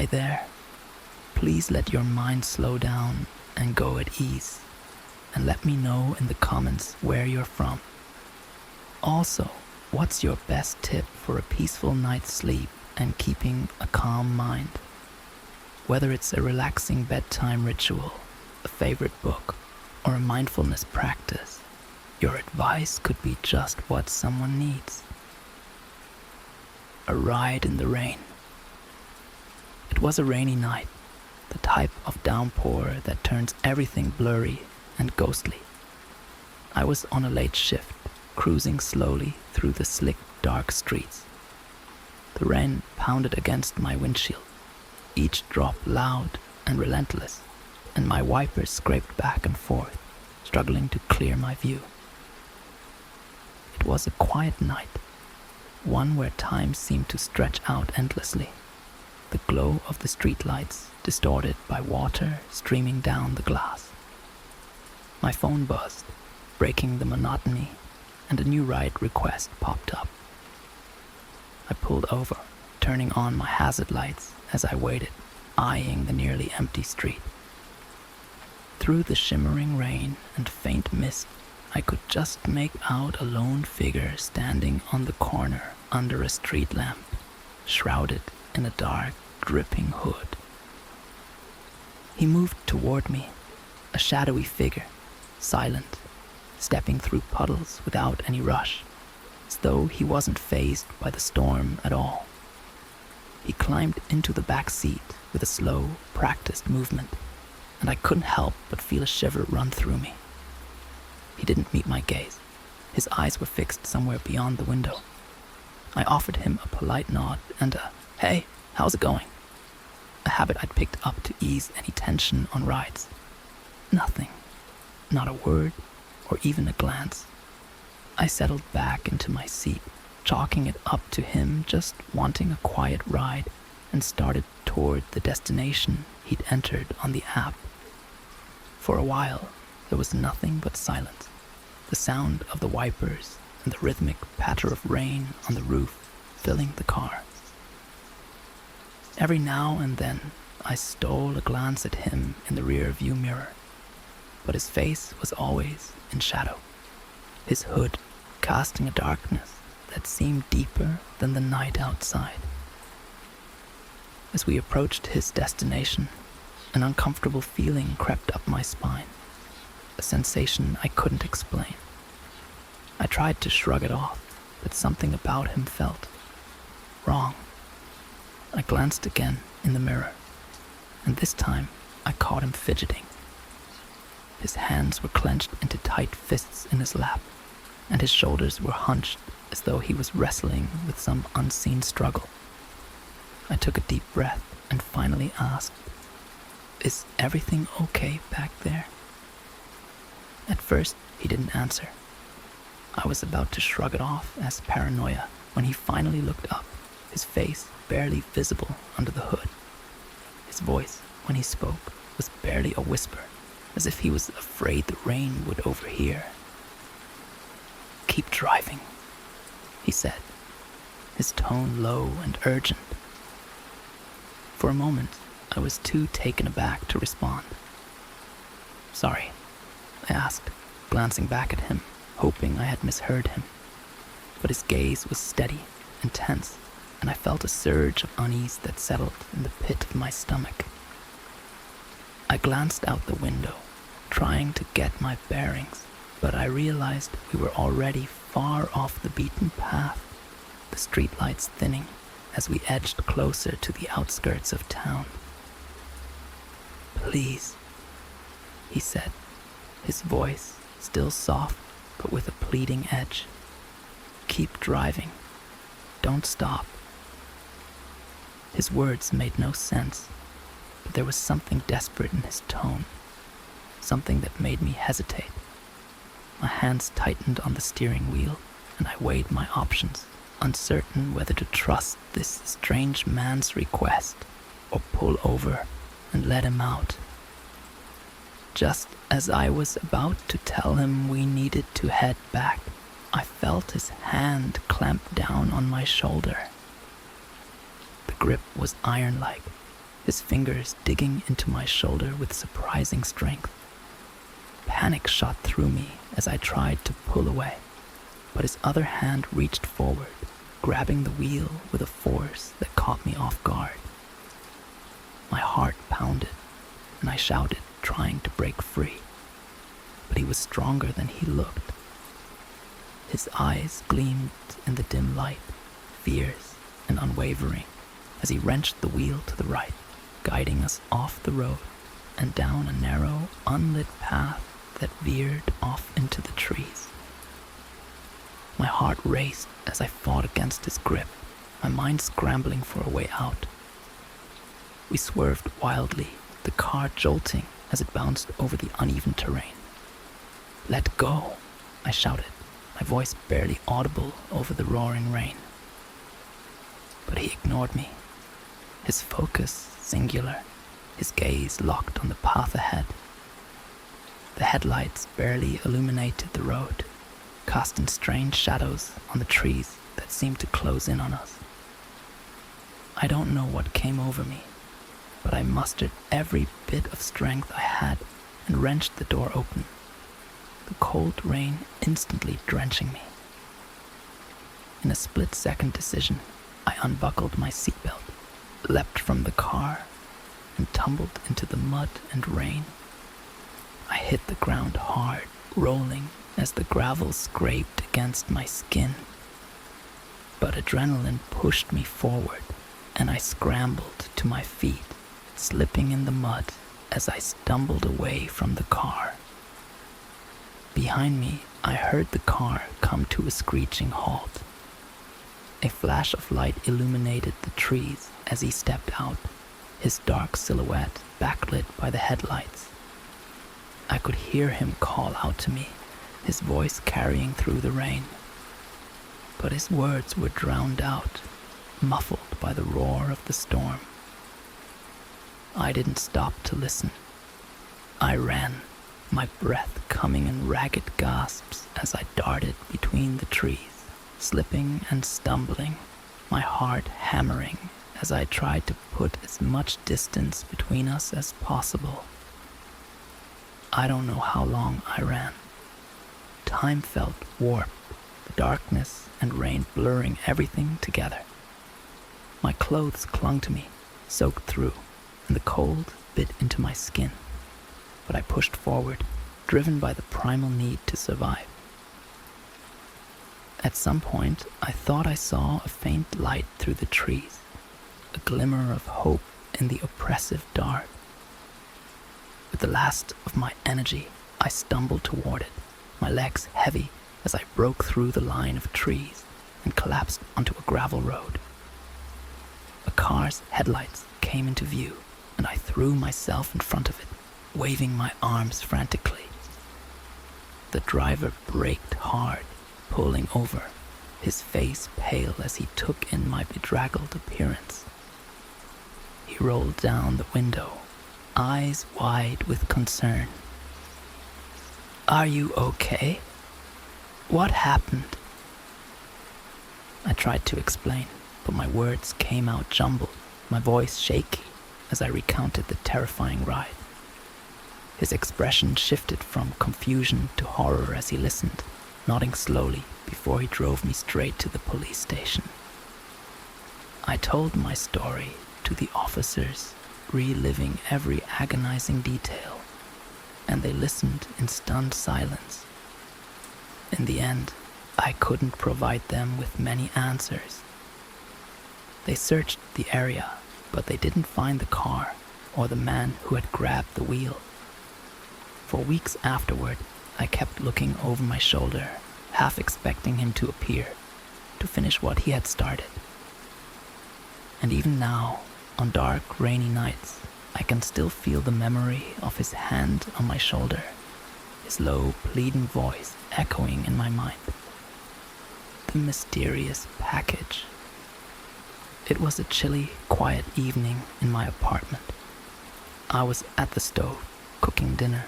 Hi there. Please let your mind slow down and go at ease, and let me know in the comments where you're from. Also, what's your best tip for a peaceful night's sleep and keeping a calm mind? Whether it's a relaxing bedtime ritual, a favorite book, or a mindfulness practice, your advice could be just what someone needs. A ride in the rain. It was a rainy night, the type of downpour that turns everything blurry and ghostly. I was on a late shift, cruising slowly through the slick, dark streets. The rain pounded against my windshield, each drop loud and relentless, and my wipers scraped back and forth, struggling to clear my view. It was a quiet night, one where time seemed to stretch out endlessly, the glow of the streetlights distorted by water streaming down the glass. My phone buzzed, breaking the monotony, and a new ride request popped up. I pulled over, turning on my hazard lights as I waited, eyeing the nearly empty street. Through the shimmering rain and faint mist, I could just make out a lone figure standing on the corner under a street lamp, shrouded in a dark, dripping hood. He moved toward me, a shadowy figure, silent, stepping through puddles without any rush, as though he wasn't fazed by the storm at all. He climbed into the back seat with a slow, practiced movement, and I couldn't help but feel a shiver run through me. He didn't meet my gaze. His eyes were fixed somewhere beyond the window. I offered him a polite nod and a, "Hey, how's it going?" A habit I'd picked up to ease any tension on rides. Nothing. Not a word, or even a glance. I settled back into my seat, chalking it up to him just wanting a quiet ride, and started toward the destination he'd entered on the app. For a while, there was nothing but silence, the sound of the wipers and the rhythmic patter of rain on the roof filling the car. Every now and then, I stole a glance at him in the rear view mirror, but his face was always in shadow, his hood casting a darkness that seemed deeper than the night outside. As we approached his destination, an uncomfortable feeling crept up my spine, a sensation I couldn't explain. I tried to shrug it off, but something about him felt wrong. I glanced again in the mirror, and this time I caught him fidgeting. His hands were clenched into tight fists in his lap, and his shoulders were hunched as though he was wrestling with some unseen struggle. I took a deep breath and finally asked, "Is everything okay back there?" At first, he didn't answer. I was about to shrug it off as paranoia when he finally looked up, his face barely visible under the hood. His voice, when he spoke, was barely a whisper, as if he was afraid the rain would overhear. "Keep driving," he said, his tone low and urgent. For a moment, I was too taken aback to respond. "Sorry," I asked, glancing back at him, hoping I had misheard him. But his gaze was steady and tense, and I felt a surge of unease that settled in the pit of my stomach. I glanced out the window, trying to get my bearings, but I realized we were already far off the beaten path, the streetlights thinning as we edged closer to the outskirts of town. "Please," he said, his voice still soft but with a pleading edge. "Keep driving. Don't stop." His words made no sense, but there was something desperate in his tone, something that made me hesitate. My hands tightened on the steering wheel, and I weighed my options, uncertain whether to trust this strange man's request or pull over and let him out. Just as I was about to tell him we needed to head back, I felt his hand clamp down on my shoulder. The grip was iron-like, his fingers digging into my shoulder with surprising strength. Panic shot through me as I tried to pull away, but his other hand reached forward, grabbing the wheel with a force that caught me off guard. My heart pounded, and I shouted, trying to break free. But he was stronger than he looked. His eyes gleamed in the dim light, fierce and unwavering, as he wrenched the wheel to the right, guiding us off the road and down a narrow, unlit path that veered off into the trees. My heart raced as I fought against his grip, my mind scrambling for a way out. We swerved wildly, the car jolting as it bounced over the uneven terrain. "Let go," I shouted, my voice barely audible over the roaring rain. But he ignored me, his focus singular, his gaze locked on the path ahead. The headlights barely illuminated the road, casting strange shadows on the trees that seemed to close in on us. I don't know what came over me, but I mustered every bit of strength I had and wrenched the door open, the cold rain instantly drenching me. In a split-second decision, I unbuckled my seatbelt, leapt from the car, and tumbled into the mud and rain. I hit the ground hard, rolling as the gravel scraped against my skin. But adrenaline pushed me forward, and I scrambled to my feet, slipping in the mud as I stumbled away from the car. Behind me, I heard the car come to a screeching halt. A flash of light illuminated the trees as he stepped out, his dark silhouette backlit by the headlights. I could hear him call out to me, his voice carrying through the rain. But his words were drowned out, muffled by the roar of the storm. I didn't stop to listen. I ran, my breath coming in ragged gasps as I darted between the trees, slipping and stumbling, my heart hammering as I tried to put as much distance between us as possible. I don't know how long I ran. Time felt warped, the darkness and rain blurring everything together. My clothes clung to me, soaked through, and the cold bit into my skin. But I pushed forward, driven by the primal need to survive. At some point, I thought I saw a faint light through the trees, a glimmer of hope in the oppressive dark. With the last of my energy, I stumbled toward it, my legs heavy as I broke through the line of trees and collapsed onto a gravel road. A car's headlights came into view, and I threw myself in front of it, waving my arms frantically. The driver braked hard, pulling over, his face pale as he took in my bedraggled appearance. He rolled down the window, eyes wide with concern. "Are you okay? What happened?" I tried to explain, but my words came out jumbled, my voice shaky as I recounted the terrifying ride. His expression shifted from confusion to horror as he listened, nodding slowly before he drove me straight to the police station. I told my story to the officers, reliving every agonizing detail, and they listened in stunned silence. In the end, I couldn't provide them with many answers. They searched the area, but they didn't find the car or the man who had grabbed the wheel. For weeks afterward, I kept looking over my shoulder, half expecting him to appear, to finish what he had started. And even now, on dark, rainy nights, I can still feel the memory of his hand on my shoulder, his low, pleading voice echoing in my mind. The mysterious package. It was a chilly, quiet evening in my apartment. I was at the stove, cooking dinner,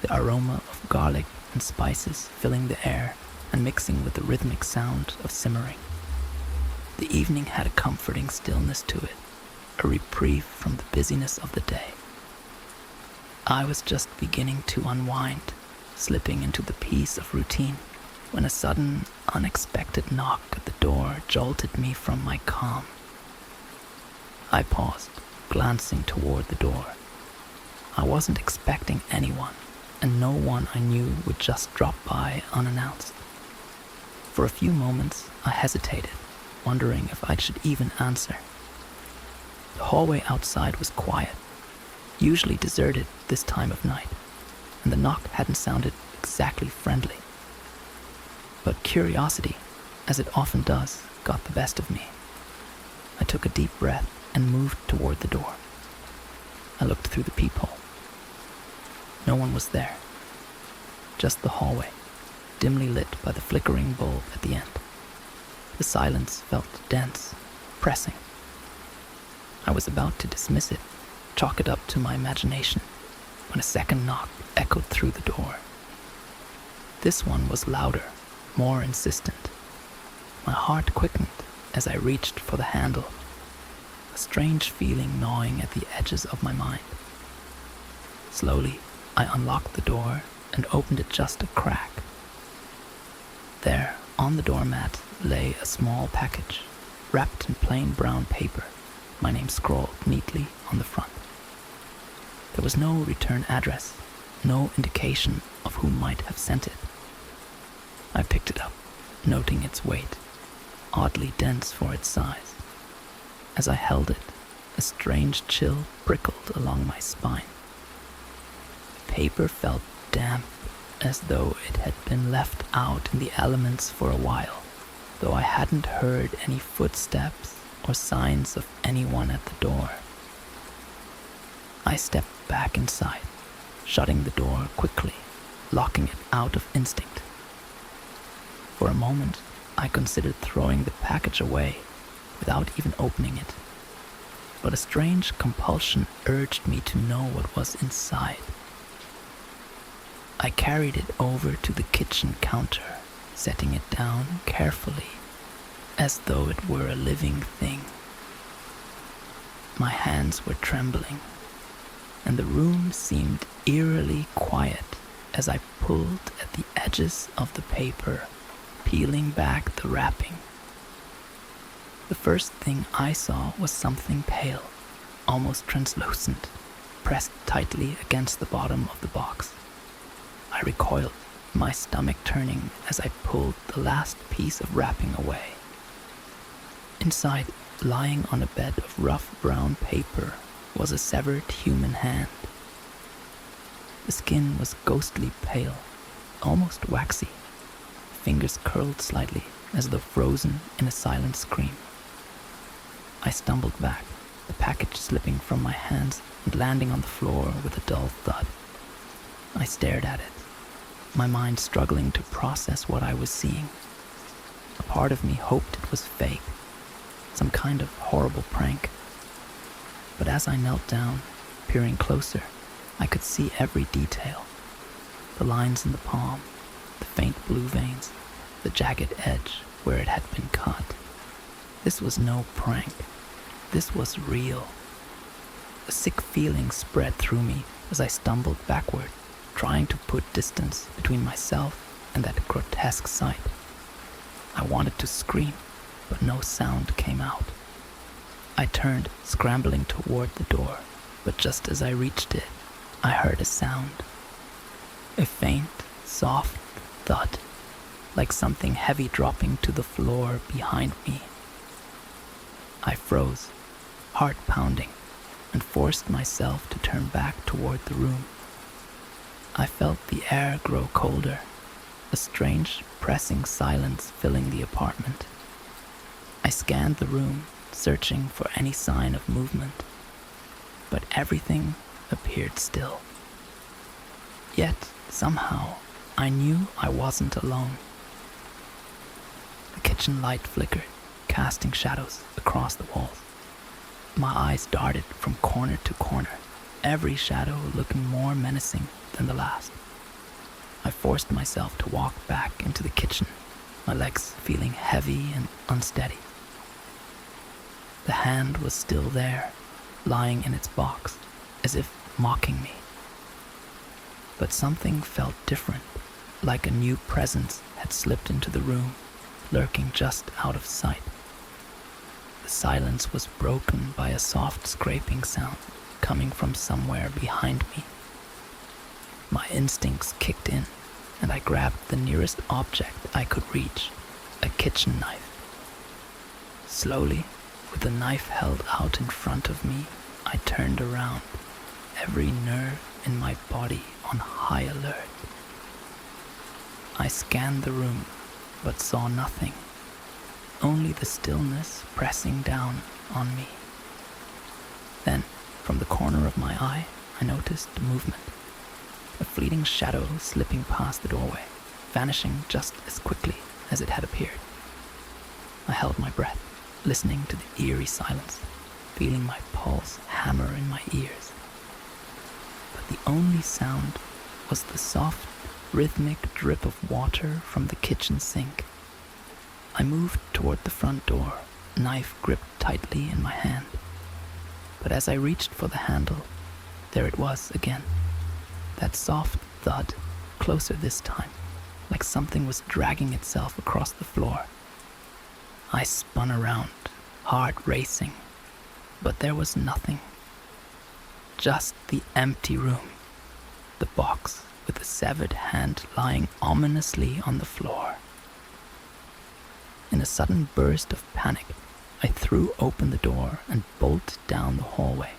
the aroma of garlic and spices filling the air and mixing with the rhythmic sound of simmering. The evening had a comforting stillness to it, a reprieve from the busyness of the day. I was just beginning to unwind, slipping into the peace of routine, when a sudden, unexpected knock at the door jolted me from my calm. I paused, glancing toward the door. I wasn't expecting anyone, and no one I knew would just drop by unannounced. For a few moments, I hesitated, wondering if I should even answer. The hallway outside was quiet, usually deserted this time of night, and the knock hadn't sounded exactly friendly. But curiosity, as it often does, got the best of me. I took a deep breath and moved toward the door. I looked through the peephole. No one was there. Just the hallway, dimly lit by the flickering bulb at the end. The silence felt dense, pressing. I was about to dismiss it, chalk it up to my imagination, when a second knock echoed through the door. This one was louder, more insistent. My heart quickened as I reached for the handle, a strange feeling gnawing at the edges of my mind. Slowly, I unlocked the door and opened it just a crack. There, on the doormat, lay a small package, wrapped in plain brown paper, my name scrawled neatly on the front. There was no return address, no indication of who might have sent it. I picked it up, noting its weight, oddly dense for its size. As I held it, a strange chill prickled along my spine. The paper felt damp, as though it had been left out in the elements for a while, though I hadn't heard any footsteps or signs of anyone at the door. I stepped back inside, shutting the door quickly, locking it out of instinct. For a moment, I considered throwing the package away without even opening it, but a strange compulsion urged me to know what was inside. I carried it over to the kitchen counter, setting it down carefully, as though it were a living thing. My hands were trembling, and the room seemed eerily quiet as I pulled at the edges of the paper, peeling back the wrapping. The first thing I saw was something pale, almost translucent, pressed tightly against the bottom of the box. I recoiled, my stomach turning as I pulled the last piece of wrapping away. Inside, lying on a bed of rough brown paper, was a severed human hand. The skin was ghostly pale, almost waxy. Fingers curled slightly, as though frozen in a silent scream. I stumbled back, the package slipping from my hands and landing on the floor with a dull thud. I stared at it, my mind struggling to process what I was seeing. A part of me hoped it was fake, some kind of horrible prank. But as I knelt down, peering closer, I could see every detail. The lines in the palm, the faint blue veins, the jagged edge where it had been cut. This was no prank. This was real. A sick feeling spread through me as I stumbled backward, trying to put distance between myself and that grotesque sight. I wanted to scream, but no sound came out. I turned, scrambling toward the door, but just as I reached it, I heard a sound. A faint, soft thud, like something heavy dropping to the floor behind me. I froze, heart pounding, and forced myself to turn back toward the room. I felt the air grow colder, a strange, pressing silence filling the apartment. I scanned the room, searching for any sign of movement, but everything appeared still. Yet, somehow, I knew I wasn't alone. The kitchen light flickered, casting shadows across the walls. My eyes darted from corner to corner, every shadow looking more menacing than the last. I forced myself to walk back into the kitchen, my legs feeling heavy and unsteady. The hand was still there, lying in its box, as if mocking me. But something felt different, like a new presence had slipped into the room, lurking just out of sight. The silence was broken by a soft scraping sound coming from somewhere behind me. My instincts kicked in, and I grabbed the nearest object I could reach, a kitchen knife. Slowly, with the knife held out in front of me, I turned around, every nerve in my body on high alert. I scanned the room, but saw nothing, only the stillness pressing down on me. Then, from the corner of my eye, I noticed movement. A fleeting shadow slipping past the doorway, vanishing just as quickly as it had appeared. I held my breath, listening to the eerie silence, feeling my pulse hammer in my ears. But the only sound was the soft, rhythmic drip of water from the kitchen sink. I moved toward the front door, knife gripped tightly in my hand. But as I reached for the handle, there it was again. That soft thud, closer this time, like something was dragging itself across the floor. I spun around, heart racing, but there was nothing. Just the empty room, the box with the severed hand lying ominously on the floor. In a sudden burst of panic, I threw open the door and bolted down the hallway,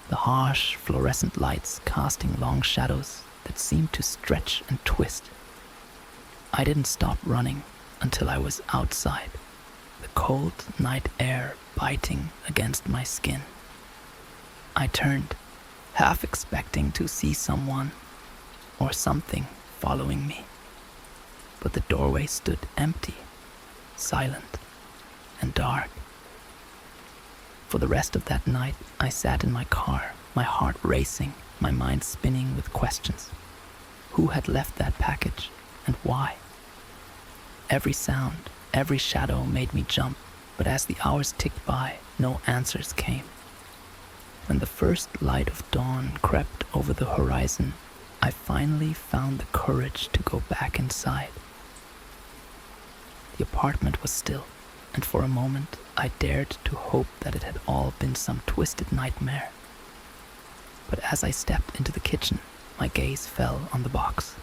the harsh fluorescent lights casting long shadows that seemed to stretch and twist. I didn't stop running until I was outside, the cold night air biting against my skin. I turned, half expecting to see someone or something following me, but the doorway stood empty, silent and dark. For the rest of that night, I sat in my car, my heart racing, my mind spinning with questions. Who had left that package, and why? Every sound, every shadow made me jump, but as the hours ticked by, no answers came. When the first light of dawn crept over the horizon, I finally found the courage to go back inside. The apartment was still, and for a moment I dared to hope that it had all been some twisted nightmare. But as I stepped into the kitchen, my gaze fell on the box.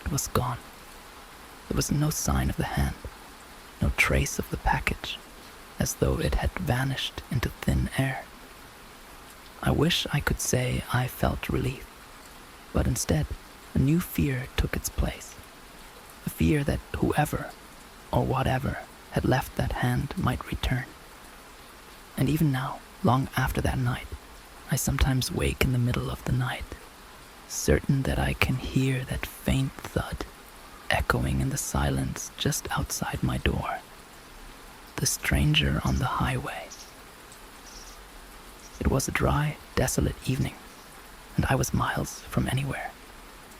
It was gone. There was no sign of the hand, no trace of the package, as though it had vanished into thin air. I wish I could say I felt relief, but instead, a new fear took its place. The fear that whoever, or whatever, had left that hand might return. And even now, long after that night, I sometimes wake in the middle of the night, certain that I can hear that faint thud echoing in the silence just outside my door. The stranger on the highway. It was a dry, desolate evening, and I was miles from anywhere,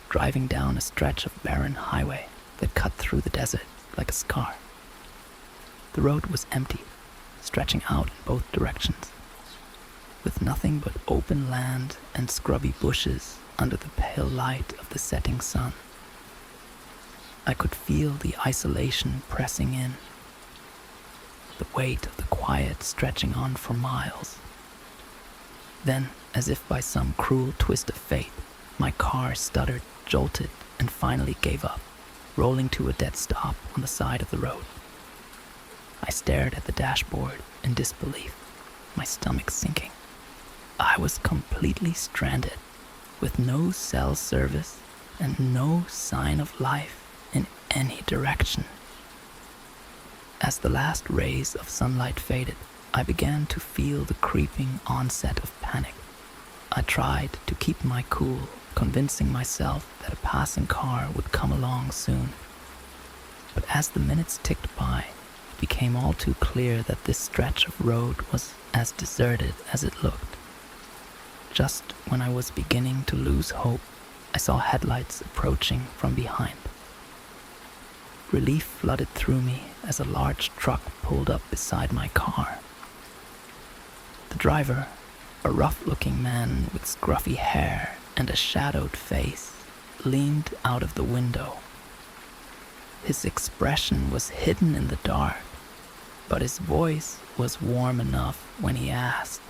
driving down a stretch of barren highway that cut through the desert like a scar. The road was empty, stretching out in both directions, with nothing but open land and scrubby bushes under the pale light of the setting sun. I could feel the isolation pressing in, the weight of the quiet stretching on for miles. Then, as if by some cruel twist of fate, my car stuttered, jolted, and finally gave up, rolling to a dead stop on the side of the road. I stared at the dashboard in disbelief, my stomach sinking. I was completely stranded, with no cell service and no sign of life in any direction. As the last rays of sunlight faded, I began to feel the creeping onset of panic. I tried to keep my cool, convincing myself that a passing car would come along soon. But as the minutes ticked by, it became all too clear that this stretch of road was as deserted as it looked. Just when I was beginning to lose hope, I saw headlights approaching from behind. Relief flooded through me as a large truck pulled up beside my car. The driver, A rough-looking man with scruffy hair and a shadowed face leaned out of the window. His expression was hidden in the dark, but his voice was warm enough when he asked,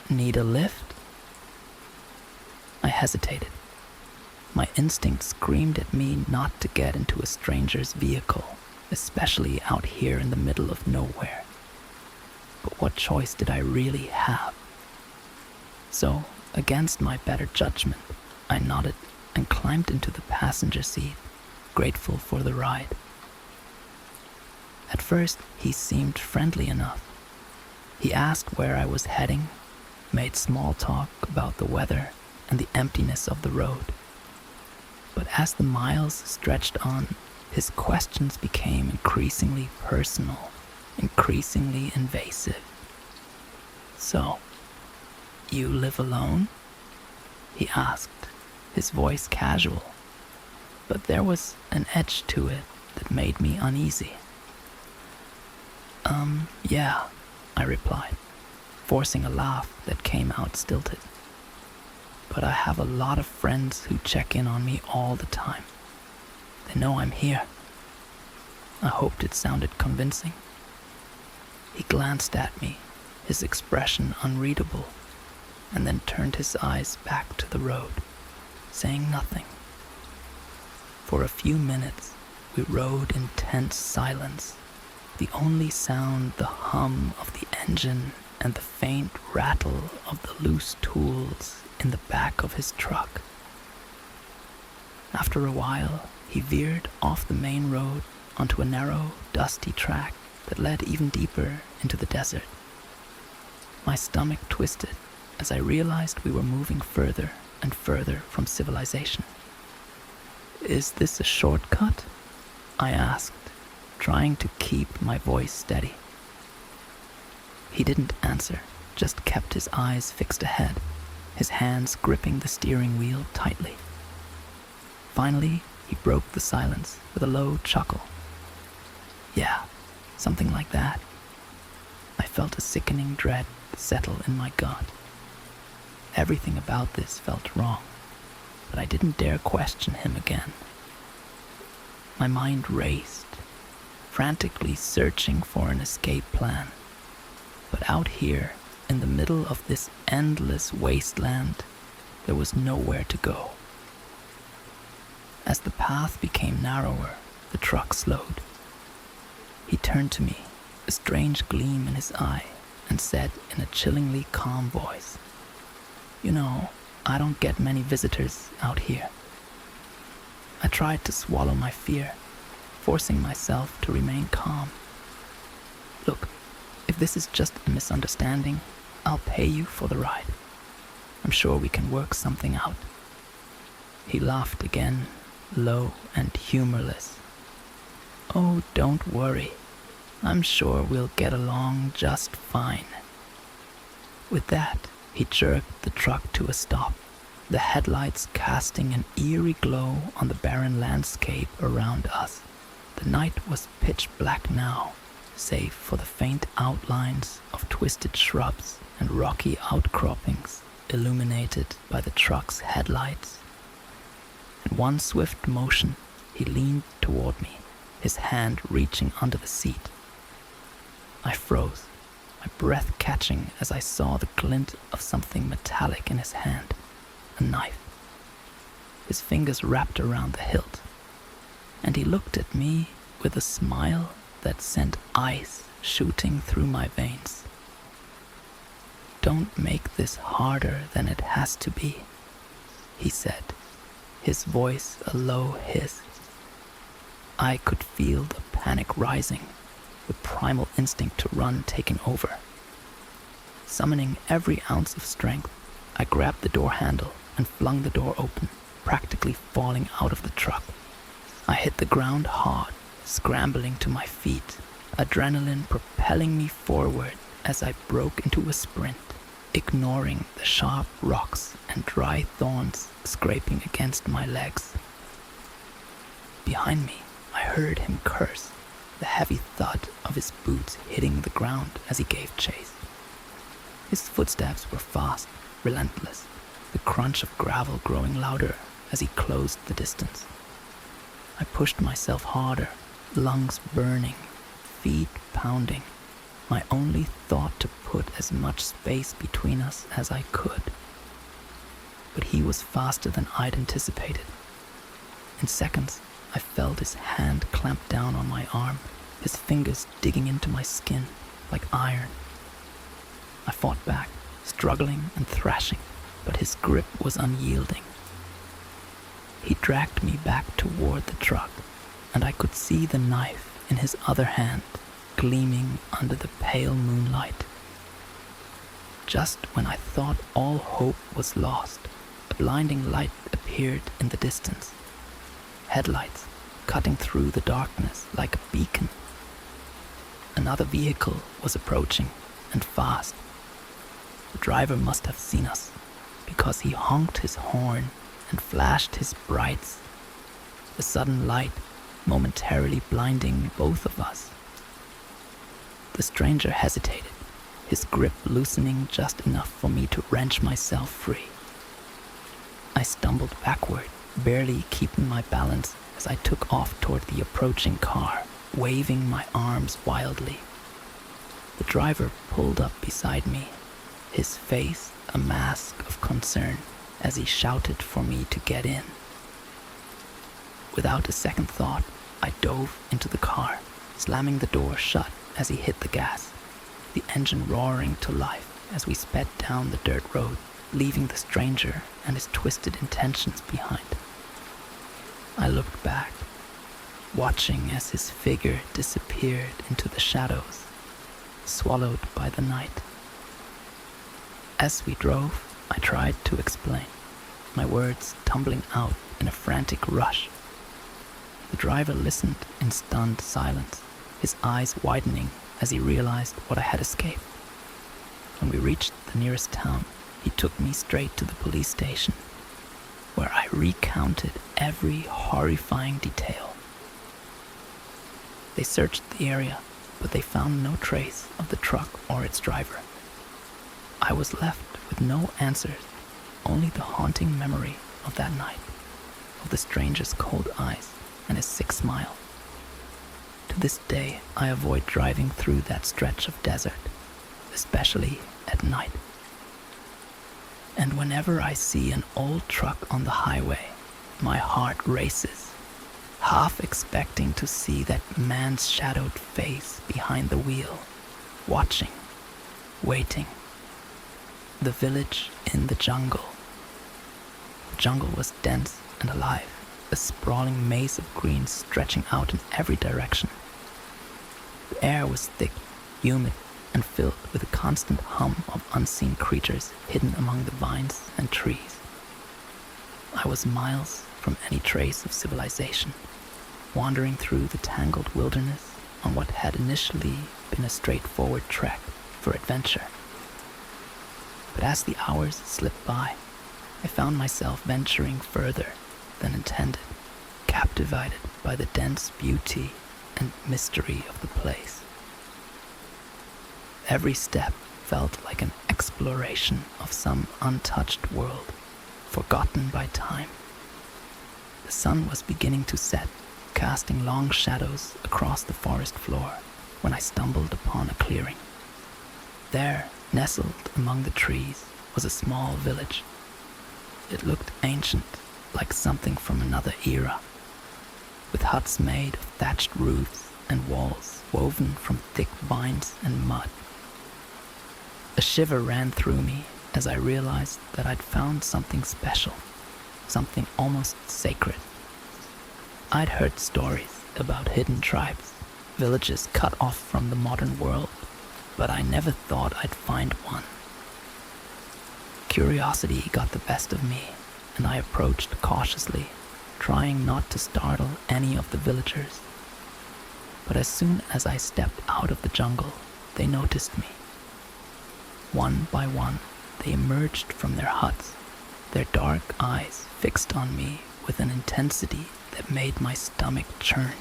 "Need a lift?" I hesitated. My instinct screamed at me not to get into a stranger's vehicle, especially out here in the middle of nowhere. But what choice did I really have? So, against my better judgment, I nodded and climbed into the passenger seat, grateful for the ride. At first, he seemed friendly enough. He asked where I was heading, made small talk about the weather and the emptiness of the road. But as the miles stretched on, his questions became increasingly personal, increasingly invasive. "So, you live alone?" he asked, his voice casual, but there was an edge to it that made me uneasy. Yeah," I replied, forcing a laugh that came out stilted. "But I have a lot of friends who check in on me all the time. They know I'm here." I hoped it sounded convincing. He glanced at me, his expression unreadable, and then turned his eyes back to the road, saying nothing. For a few minutes, we rode in tense silence, the only sound the hum of the engine and the faint rattle of the loose tools in the back of his truck. After a while, he veered off the main road onto a narrow, dusty track that led even deeper into the desert. My stomach twisted as I realized we were moving further and further from civilization. "Is this a shortcut?" I asked, trying to keep my voice steady. He didn't answer, just kept his eyes fixed ahead, his hands gripping the steering wheel tightly. Finally, he broke the silence with a low chuckle. "Yeah, something like that." I felt a sickening dread settle in my gut. Everything about this felt wrong, but I didn't dare question him again. My mind raced, frantically searching for an escape plan. But out here, in the middle of this endless wasteland, there was nowhere to go. As the path became narrower, the truck slowed. He turned to me, a strange gleam in his eye, and said in a chillingly calm voice, "You know, I don't get many visitors out here." I tried to swallow my fear, forcing myself to remain calm. "Look, if this is just a misunderstanding, I'll pay you for the ride. I'm sure we can work something out." He laughed again, low and humorless. "Oh, don't worry. I'm sure we'll get along just fine." With that, he jerked the truck to a stop, the headlights casting an eerie glow on the barren landscape around us. The night was pitch black now, save for the faint outlines of twisted shrubs and rocky outcroppings illuminated by the truck's headlights. In one swift motion, he leaned toward me, his hand reaching under the seat. I froze, my breath catching as I saw the glint of something metallic in his hand, a knife. His fingers wrapped around the hilt, and he looked at me with a smile that sent ice shooting through my veins. "Don't make this harder than it has to be," he said, his voice a low hiss. I could feel the panic rising, the primal instinct to run taking over. Summoning every ounce of strength, I grabbed the door handle and flung the door open, practically falling out of the truck. I hit the ground hard, scrambling to my feet, adrenaline propelling me forward as I broke into a sprint, ignoring the sharp rocks and dry thorns scraping against my legs. Behind me, I heard him curse, the heavy thud of his boots hitting the ground as he gave chase. His footsteps were fast, relentless, the crunch of gravel growing louder as he closed the distance. I pushed myself harder, lungs burning, feet pounding, my only thought to put as much space between us as I could. But he was faster than I'd anticipated. In seconds, I felt his hand clamp down on my arm, his fingers digging into my skin like iron. I fought back, struggling and thrashing, but his grip was unyielding. He dragged me back toward the truck, and I could see the knife in his other hand gleaming under the pale moonlight. Just when I thought all hope was lost, a blinding light appeared in the distance. Headlights cutting through the darkness like a beacon. Another vehicle was approaching, and fast. The driver must have seen us, because he honked his horn and flashed his brights, the sudden light momentarily blinding both of us. The stranger hesitated, his grip loosening just enough for me to wrench myself free. I stumbled backward, barely keeping my balance as I took off toward the approaching car, waving my arms wildly. The driver pulled up beside me, his face a mask of concern as he shouted for me to get in. Without a second thought, I dove into the car, slamming the door shut as he hit the gas, the engine roaring to life as we sped down the dirt road, leaving the stranger and his twisted intentions behind. I looked back, watching as his figure disappeared into the shadows, swallowed by the night. As we drove, I tried to explain, my words tumbling out in a frantic rush. The driver listened in stunned silence, his eyes widening as he realized what I had escaped. When we reached the nearest town, he took me straight to the police station, where I recounted every horrifying detail. They searched the area, but they found no trace of the truck or its driver. I was left with no answers, only the haunting memory of that night, of the stranger's cold eyes and his sick smile. To this day, I avoid driving through that stretch of desert, especially at night. And whenever I see an old truck on the highway, my heart races, half expecting to see that man's shadowed face behind the wheel, watching, waiting. The village in the jungle. The jungle was dense and alive, a sprawling maze of green stretching out in every direction. The air was thick, humid, and filled with a constant hum of unseen creatures hidden among the vines and trees. I was miles from any trace of civilization, wandering through the tangled wilderness on what had initially been a straightforward trek for adventure. But as the hours slipped by, I found myself venturing further than intended, captivated by the dense beauty and mystery of the place. Every step felt like an exploration of some untouched world, forgotten by time. The sun was beginning to set, casting long shadows across the forest floor when I stumbled upon a clearing. There, nestled among the trees, was a small village. It looked ancient, like something from another era, with huts made of thatched roofs and walls woven from thick vines and mud. A shiver ran through me as I realized that I'd found something special, something almost sacred. I'd heard stories about hidden tribes, villages cut off from the modern world, but I never thought I'd find one. Curiosity got the best of me, and I approached cautiously, trying not to startle any of the villagers. But as soon as I stepped out of the jungle, they noticed me. One by one, they emerged from their huts, their dark eyes fixed on me with an intensity that made my stomach churn.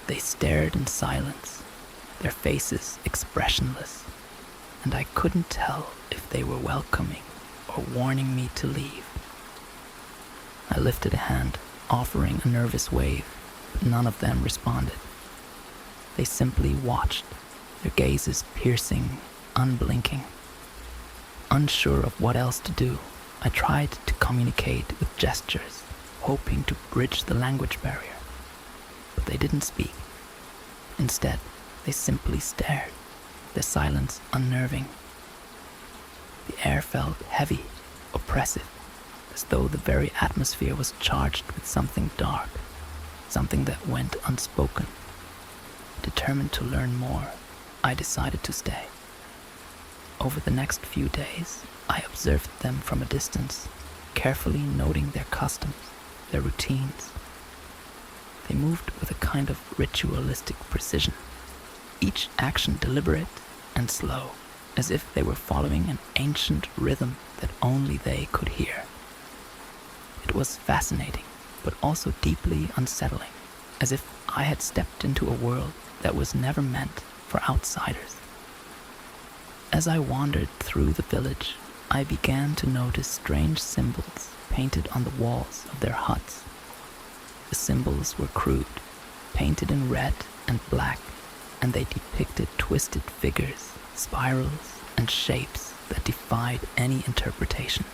They stared in silence, their faces expressionless, and I couldn't tell if they were welcoming or warning me to leave. I lifted a hand, offering a nervous wave, but none of them responded. They simply watched, their gazes piercing, unblinking. Unsure of what else to do, I tried to communicate with gestures, hoping to bridge the language barrier. But they didn't speak. Instead, they simply stared, their silence unnerving. The air felt heavy, oppressive, as though the very atmosphere was charged with something dark, something that went unspoken. Determined to learn more, I decided to stay. Over the next few days, I observed them from a distance, carefully noting their customs, their routines. They moved with a kind of ritualistic precision, each action deliberate and slow, as if they were following an ancient rhythm that only they could hear. It was fascinating, but also deeply unsettling, as if I had stepped into a world that was never meant for outsiders. As I wandered through the village, I began to notice strange symbols painted on the walls of their huts. The symbols were crude, painted in red and black, and they depicted twisted figures, spirals, and shapes that defied any interpretation.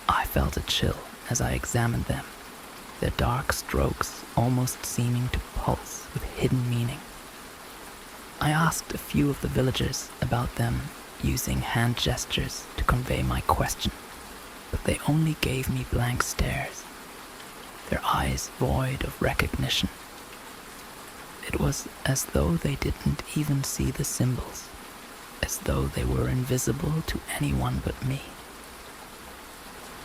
I felt a chill as I examined them, their dark strokes almost seeming to pulse with hidden meaning. I asked a few of the villagers about them, using hand gestures to convey my question, but they only gave me blank stares, their eyes void of recognition. It was as though they didn't even see the symbols, as though they were invisible to anyone but me.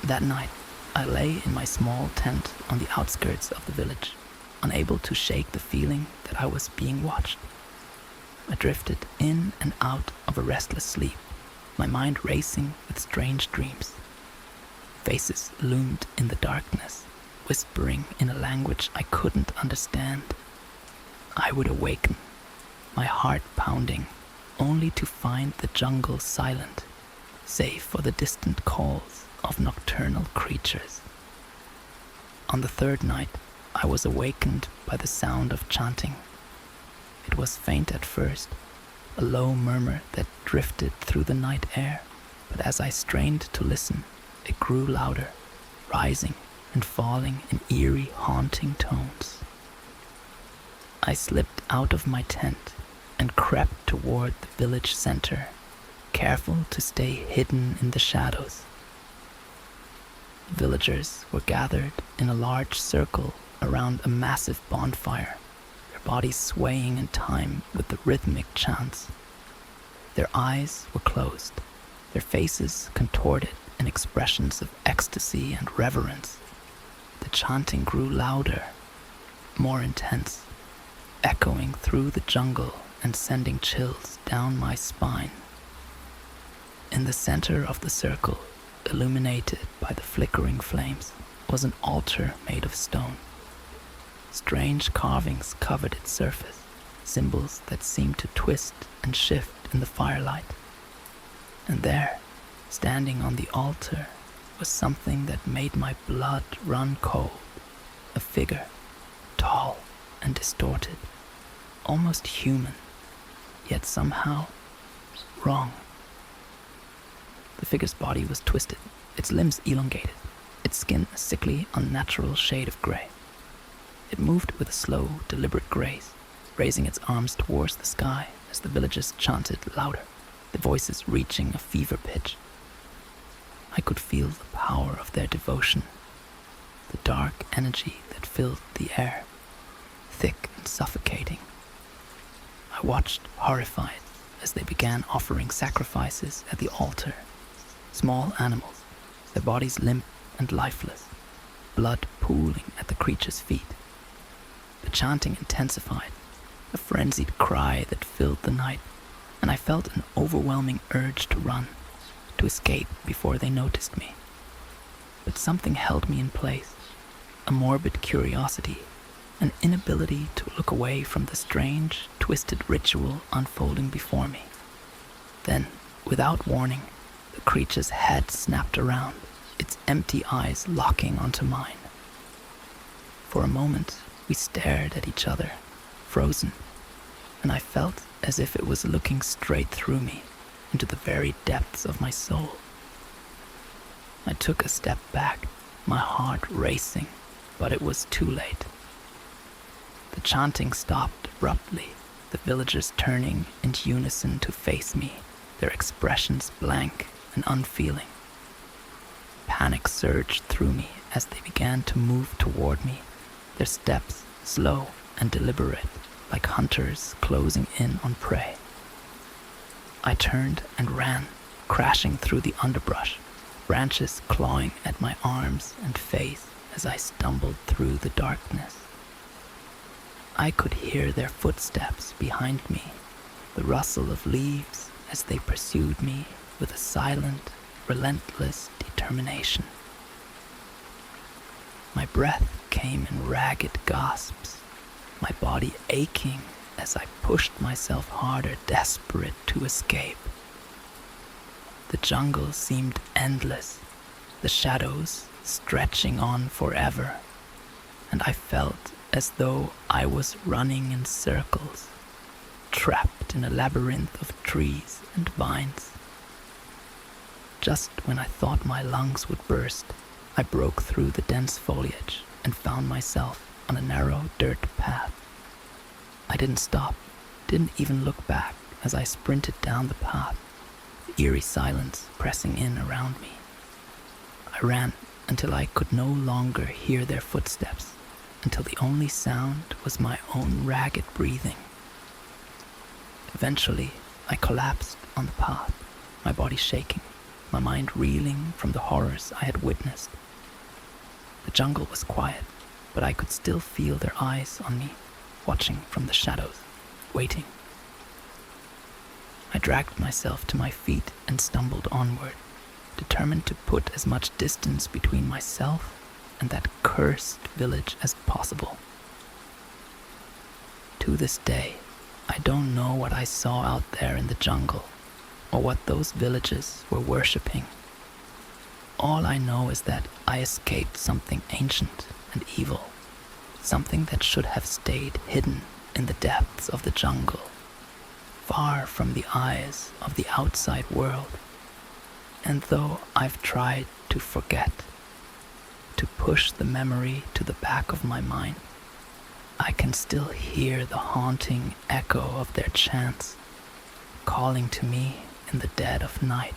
That night, I lay in my small tent on the outskirts of the village, unable to shake the feeling that I was being watched. I drifted in and out of a restless sleep, my mind racing with strange dreams. Faces loomed in the darkness, whispering in a language I couldn't understand. I would awaken, my heart pounding, only to find the jungle silent, save for the distant calls of nocturnal creatures. On the third night, I was awakened by the sound of chanting. It was faint at first, a low murmur that drifted through the night air, but as I strained to listen, it grew louder, rising and falling in eerie, haunting tones. I slipped out of my tent and crept toward the village center, careful to stay hidden in the shadows. Villagers were gathered in a large circle around a massive bonfire, bodies swaying in time with the rhythmic chants. Their eyes were closed, their faces contorted in expressions of ecstasy and reverence. The chanting grew louder, more intense, echoing through the jungle and sending chills down my spine. In the center of the circle, illuminated by the flickering flames, was an altar made of stone. Strange carvings covered its surface, symbols that seemed to twist and shift in the firelight. And there, standing on the altar, was something that made my blood run cold. A figure, tall and distorted, almost human, yet somehow wrong. The figure's body was twisted, its limbs elongated, its skin a sickly, unnatural shade of gray. It moved with a slow, deliberate grace, raising its arms towards the sky as the villagers chanted louder, their voices reaching a fever pitch. I could feel the power of their devotion, the dark energy that filled the air, thick and suffocating. I watched, horrified, as they began offering sacrifices at the altar. Small animals, their bodies limp and lifeless, blood pooling at the creature's feet. The chanting intensified, a frenzied cry that filled the night, and I felt an overwhelming urge to run, to escape before they noticed me. But something held me in place, a morbid curiosity, an inability to look away from the strange, twisted ritual unfolding before me. Then, without warning, the creature's head snapped around, its empty eyes locking onto mine. For a moment, we stared at each other, frozen, and I felt as if it was looking straight through me, into the very depths of my soul. I took a step back, my heart racing, but it was too late. The chanting stopped abruptly, the villagers turning in unison to face me, their expressions blank and unfeeling. Panic surged through me as they began to move toward me, their steps slow and deliberate, like hunters closing in on prey. I turned and ran, crashing through the underbrush, branches clawing at my arms and face as I stumbled through the darkness. I could hear their footsteps behind me, the rustle of leaves as they pursued me with a silent, relentless determination. My breath came in ragged gasps, my body aching as I pushed myself harder, desperate to escape. The jungle seemed endless, the shadows stretching on forever, and I felt as though I was running in circles, trapped in a labyrinth of trees and vines. Just when I thought my lungs would burst, I broke through the dense foliage and found myself on a narrow dirt path. I didn't stop, didn't even look back as I sprinted down the path, the eerie silence pressing in around me. I ran until I could no longer hear their footsteps, until the only sound was my own ragged breathing. Eventually, I collapsed on the path, my body shaking, my mind reeling from the horrors I had witnessed. The jungle was quiet, but I could still feel their eyes on me, watching from the shadows, waiting. I dragged myself to my feet and stumbled onward, determined to put as much distance between myself and that cursed village as possible. To this day, I don't know what I saw out there in the jungle, or what those villages were worshipping. All I know is that I escaped something ancient and evil, something that should have stayed hidden in the depths of the jungle, far from the eyes of the outside world. And though I've tried to forget, to push the memory to the back of my mind, I can still hear the haunting echo of their chants, calling to me in the dead of night.